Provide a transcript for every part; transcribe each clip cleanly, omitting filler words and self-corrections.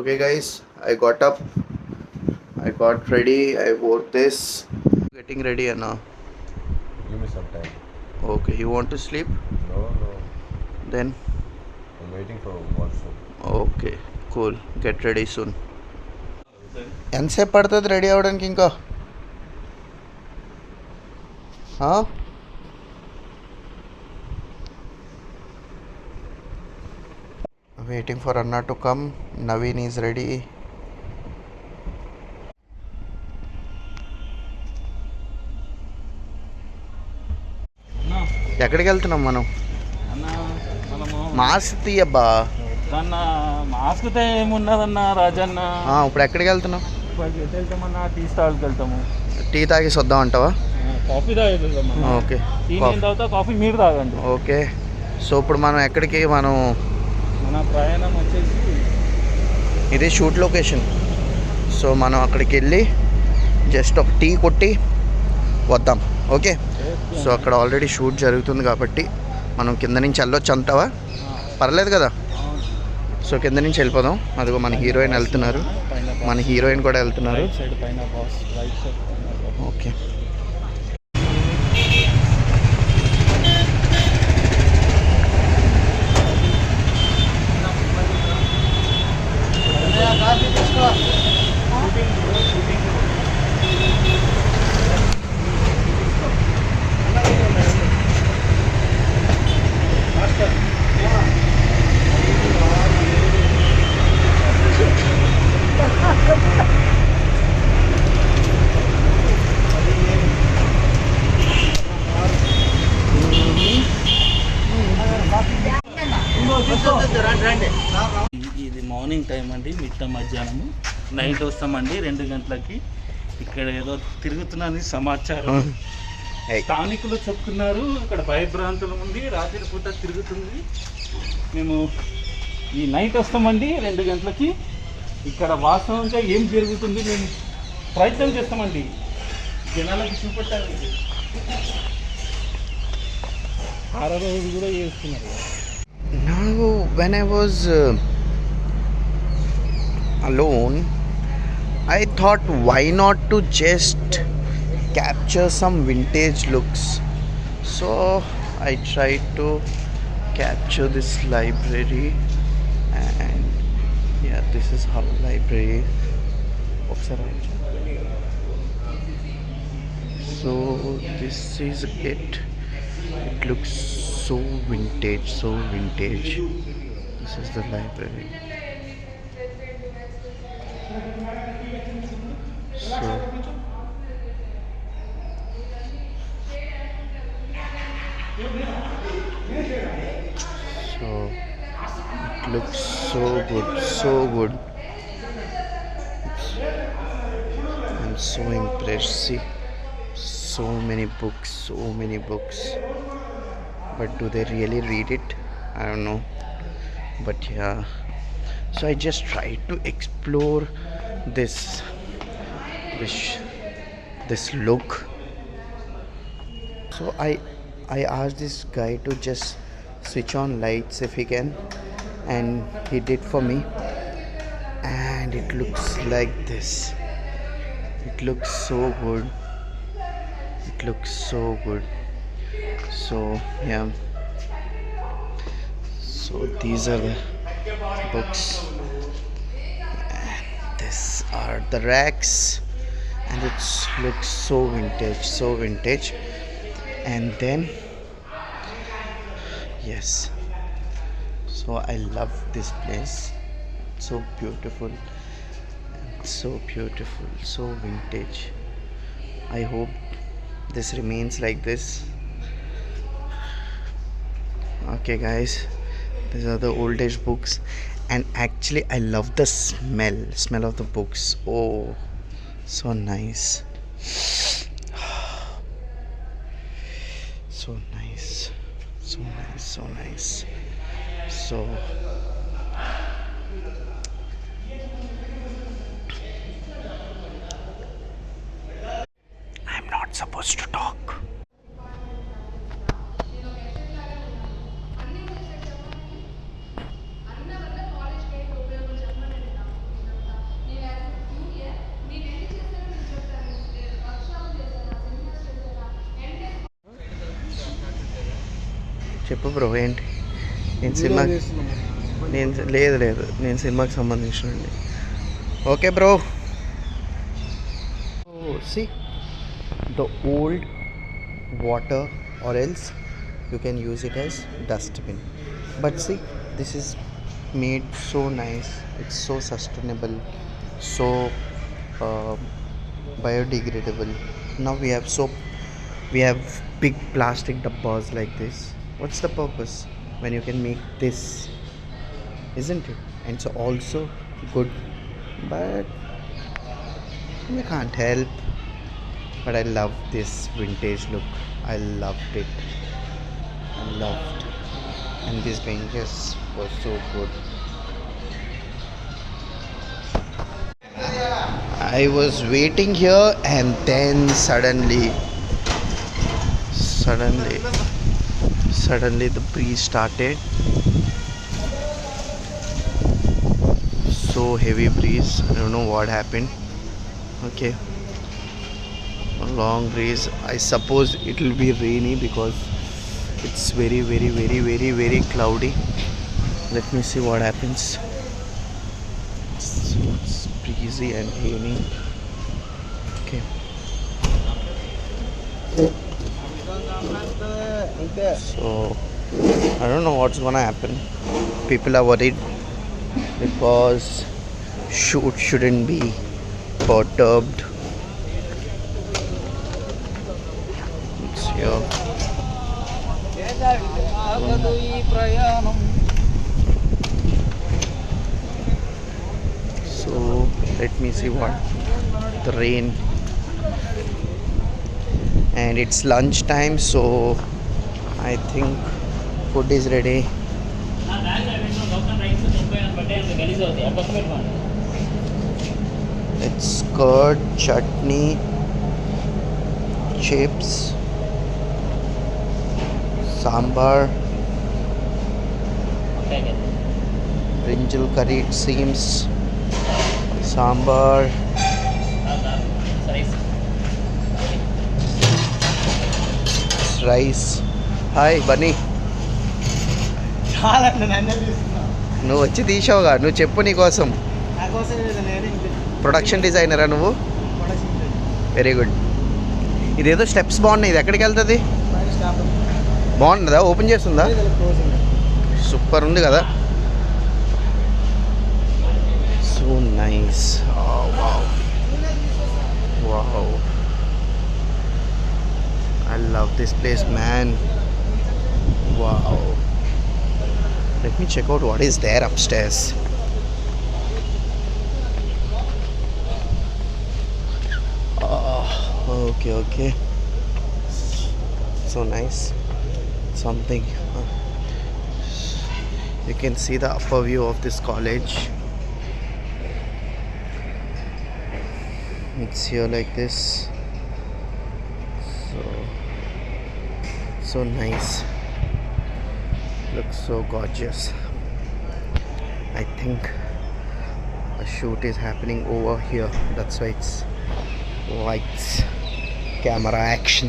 Okay, guys, I got up, I got ready, I wore this. Getting ready, Anna. Give me some time. Okay, you want to sleep? No, no. Then, I'm waiting for washroom. okay, cool. Get ready soon. ఎంతసేపు పడుతుంది ready అవ్వడానికి ఇంకా waiting for అన్నా to come. Naveen is ready. ఎక్కడికి వెళ్తున్నాం మనం? Mask తీయబ్బా. Mask ఏమున్నదన్నా Rajanna. ఇప్పుడు ఎక్కడికి వెళ్తున్నాం? వెళ్తామన్నా టీ స్టాల్కి వెళ్తాము. టీ తాగేసి వద్దాం అంటావా? కాఫీ తాగేద్దాం. ఓకే, టీ నేను తాగుతా, కాఫీ మీరు తాగండి. ఓకే. సో ఇప్పుడు మనం ఎక్కడికి? మన ప్రయాణం వచ్చేసి ఇది షూట్ లొకేషన్. సో మనం అక్కడికి వెళ్ళి జస్ట్ ఒక టీ కొట్టి వద్దాం. ఓకే. సో అక్కడ ఆల్రెడీ షూట్ జరుగుతుంది కాబట్టి మనం కింద నుంచి వెళ్ళొచ్చు అంటావా? పర్లేదు కదా. సో కింద నుంచి వెళ్ళిపోదాం. అదిగో మన హీరోయిన్ వెళ్తున్నారు, మన హీరోయిన్ కూడా వెళ్తున్నారు. ఓకే. ఇది మార్నింగ్ టైం అండి, మిట్ట మధ్యాహ్నము. నైట్ వస్తామండి 2 గంటలకి. ఇక్కడ ఏదో తిరుగుతున్నది సమాచారం. స్థానికులు చెప్తున్నారు ఇక్కడ భయభ్రాంతులు ఉంది, రాత్రి పూట తిరుగుతుంది. మేము ఈ నైట్ వస్తామండి 2 గంటలకి. ఇక్కడ వాస్తవంగా ఏం జరుగుతుంది మేము ప్రయత్నం చేస్తామండి జనాలకు చూపెట్టాలి. 6 రోజు కూడా చేస్తున్నారు. Now, when I was alone, I thought, why not to just capture some vintage looks? So I tried to capture this library, and yeah, this is how library. So this is it. It looks so vintage, so vintage. This is the library. So it looks so good, so good. I'm so impressed. See, so many books, so many books. But do they really read it? I don't know. But yeah, so I just tried to explore this look. So I asked this guy to just switch on lights if he can, and he did for me, and it looks like this. It looks so good. It looks so good. So yeah, so these are the books, and these are the racks, and it looks so vintage, so vintage. And then yes, so I love this place. So beautiful, so beautiful, so vintage. I hope this remains like this. Okay guys, these are the old-ish books, and actually I love the smell of the books. Oh, so nice. So nice, so nice, so nice. So I'm not supposed to talk. చెప్పు bro ఏంటి? నేను cinema నేను సినిమాకి సంబంధించిన. Okay bro. See the old water or else you can use it as dustbin, but see this is made so nice, it's so sustainable, so biodegradable. Now we have big plastic dabbas like this. What's the purpose when you can make this, isn't it? And it's also good, but we can't help. But I love this vintage look. I loved it. And these benches were so good. I was waiting here and then suddenly the breeze started. So heavy breeze. I don't know what happened. Okay. A long breeze. I suppose it will be rainy because it's very cloudy. Let me see what happens. It's breezy and rainy. Okay. So I don't know what's gonna happen. People are worried because shoot shouldn't be perturbed. Yeah. So let me see what the rain, and it's lunch time, so I think food is ready. It's curd, chutney, chips, sambar, brinjal curry it seems, sambar, rice. Hi Bunny. నువ్వు వచ్చి తీసావుగా, నువ్వు చెప్పు నీ కోసం. Production డిజైనరా నువ్వు? Very good. ఇదేదో steps బాగున్నాయి, ఇది ఎక్కడికి వెళ్తుంది? బాగుంటుందా? ఓపెన్ చేస్తుందా? సూపర్ ఉంది కదా. So nice. Wow, I love this place, man. Wow. Let me check out what is there upstairs. Okay. So nice. Something. You can see the upper view of this college. It's here like this. So nice. Looks so gorgeous. I think a shoot is happening over here. That's why it's lights, camera action.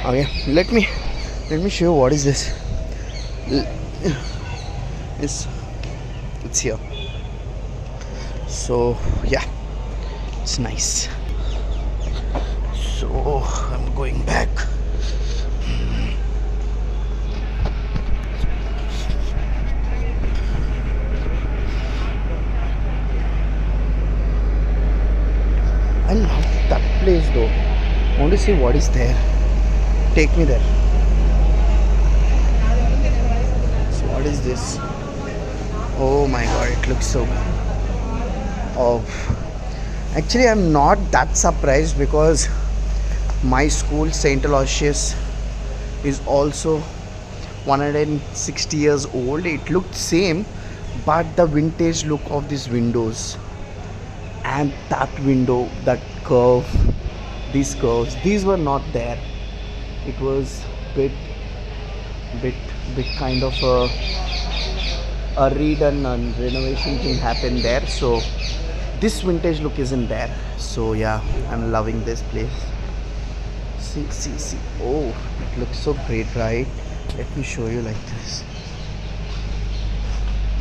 Okay, let me show you what is this. It's here. So yeah, it's nice. So I'm going back. I love that place though. I want to see what is there. Take me there. So what is this? Oh my god, it looks so good. Oh, actually I'm not that surprised because my school, St. Aloysius, is also 160 years old. It looked same, but the vintage look of these windows and that window, that curve, these curves, these were not there. It was bit kind of a redone and renovation thing happened there, so this vintage look isn't there. So yeah, I'm loving this place. See. Oh, it looks so great, right? Let me show you like this.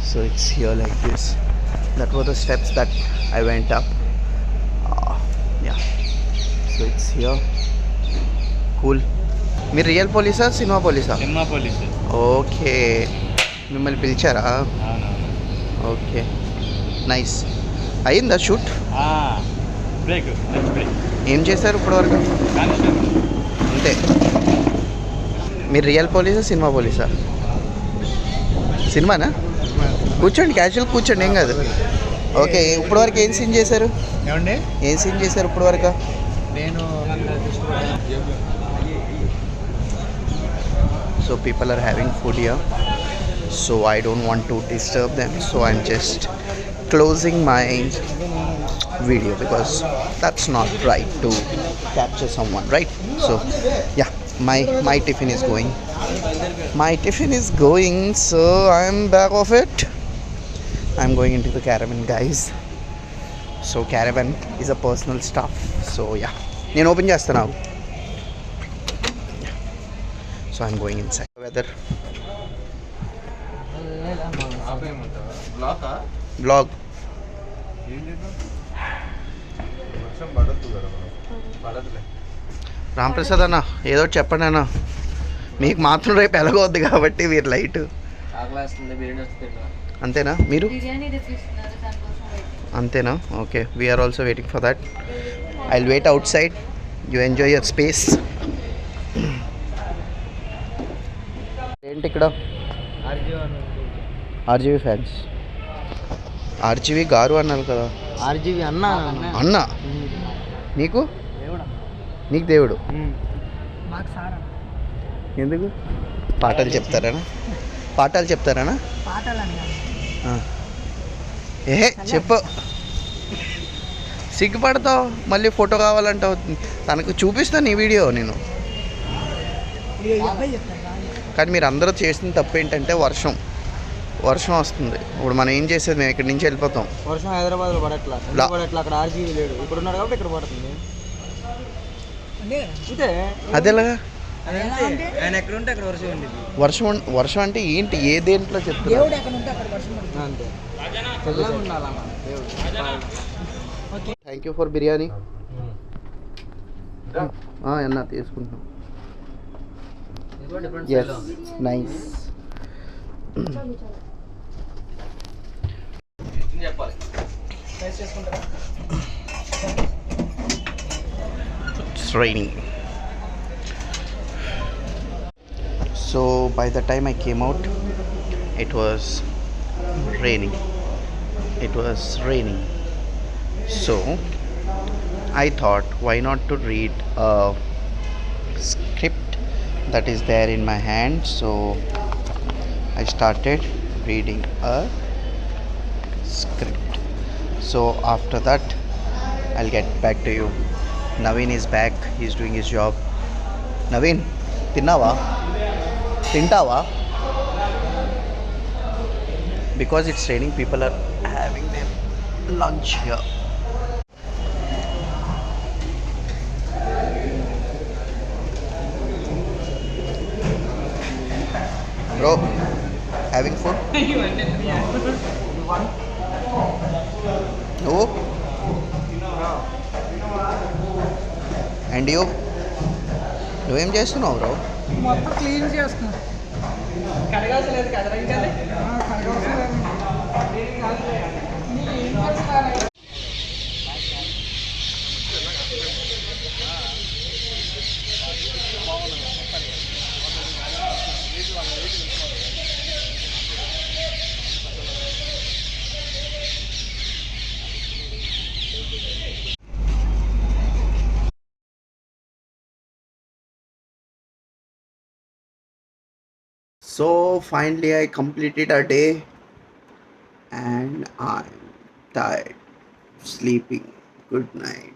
So it's here like this. That were the steps that I went up. Yeah. So it's here. Cool. మీరు real పోలీసా cinema పోలీసా? Cinema police. Okay, మిమ్మల్ని పిలిచారా? Okay, nice. అయిందా shoot? Break, break. ఏం చేశారు ఇప్పటివరకు? అంతే. మీరు రియల్ పోలీసా సినిమా పోలీసా? సినిమానా? కూర్చోండి, క్యాజువల్ కూర్చోండి, ఏం కాదు. ఓకే, ఇప్పటివరకు ఏం సీన్ చేశారు? ఏమండి? ఏం సీన్ చేశారు ఇప్పటివరకు? నేను So people are having food here, so I don't want to disturb them, so I'm just closing my video because that's not right to capture someone, right? So yeah, my tiffin is going, so I'm back of it. I'm going into the caravan, guys. So caravan is a personal stuff, so yeah, నేను open చేస్తాను. So I'm going inside. Weather. Vlog. Ramprasad అన్న, ఏదో ఒకటి చెప్పండి అన్న. మీకు మాత్రం రేపు ఎలాగొద్దు కాబట్టి మీరు లైట్. అంతేనా? మీరు అంతేనా? Okay, we are also waiting for that. I will wait outside. You enjoy your space. ఏంటి ఇక్కడ? RGV fans. ఆర్జీవి గారు అన్నారు కదా. ఆర్జీవి అన్న. అన్న నీకు? నీకు దేవుడు. ఎందుకు? పాఠాలు చెప్తారనా? ఏ చెప్పు. సిగ్గుపడతావు, మళ్ళీ ఫోటో కావాలంటావు. తనకు చూపిస్తాను ఈ వీడియో నేను. కానీ మీరు అందరూ చేసిన తప్పు ఏంటంటే వర్షం వస్తుంది. ఇప్పుడు మనం ఏం చేసేది? మేము ఇక్కడి నుంచి వెళ్ళిపోతాం. వర్షం హైదరాబాద్లో పడట్లా, అక్కడ ఆర్జీవి లేడు, ఇక్కడ ఉన్నాడు కాబట్టి ఇక్కడ పడుతుంది. అదేలాగా? ఆయన ఎక్కడ ఉంటే అక్కడ వర్షం ఉంది. వర్షం అంటే ఏంటి? ఏ దేంట్లో చెప్తున్నారు? అంతే. Thank you for biryani. అన్న తీసుకుంటున్నాం. Yes, nice. It's raining. So by the time I came out, it was raining. So I thought, why not to read a script that is there in my hand. So I started reading a script. So after that I'll get back to you. Naveen is back, he's doing his job. Naveen, tintava? Because it's raining, people are having their lunch here. Bro, having food? No? And you? నువ్వేం చేస్తున్నావు bro? మొత్తం clean చేస్తున్నా. కడగాల్సలేదు కదరా ఇంకా. So finally I completed a day and I'm tired, sleeping. Good night.